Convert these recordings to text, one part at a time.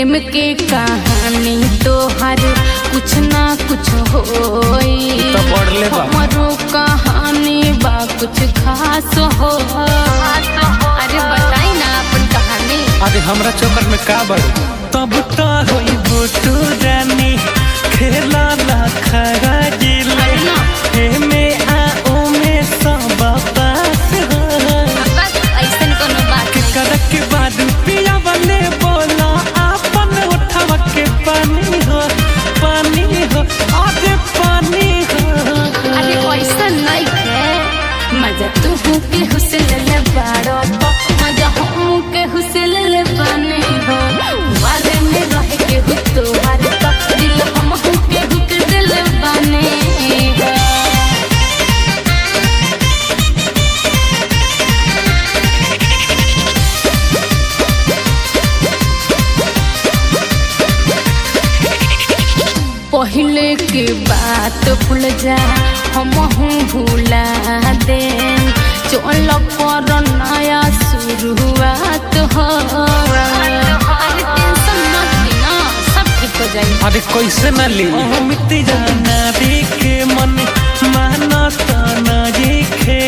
प्रेम के कहानी तो हर कुछ ना कुछ होई तो पढ़ ले बा हमरो कहानी बा कुछ खास हो। अरे बताई ना अपन कहानी। अरे हमरा चौकर में का बड़ तब तो होई बोतू रानी खेला ला खरा जिले हे में आओ में सब पास हो। बस ऐसन कोनो बात के करक के बाद पिया वाले बोला अपन उठावा के पानी हो अरे पानी हो। अरे ऐसन नहीं है मजा तू के हुस्न ले बारो मजा हम के हुस्न ले बने हो बारे में रह के हो तो हर तक दिल हम के हुक दिल बने हो। पहले के बात भूल जा हम भूला दे चल पर नया शुरुआत हो। अरे टेंशन मत लेना सब ठीक हो जाएगा। अरे कैसे न ली अमित जाना देखे मन माना ताना देखे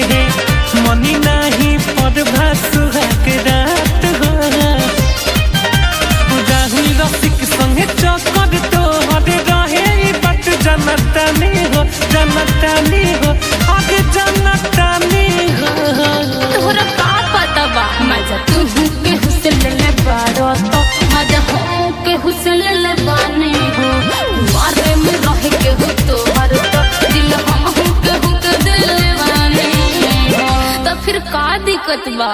मनी नहीं पर भासुहा के रात हो राहुल रसिक संगे चक्कर तो हरे रहे बट जनता नहीं हो आगे जनता नहीं हो। तोहरा का पता बा मजा तू के हुस्न ले बारो तो मजा हो के हुस्न ले बने हो बारे में रह के हो तो हर तो दिल हम के दिल बने हो। तो फिर का दिक्कत बा।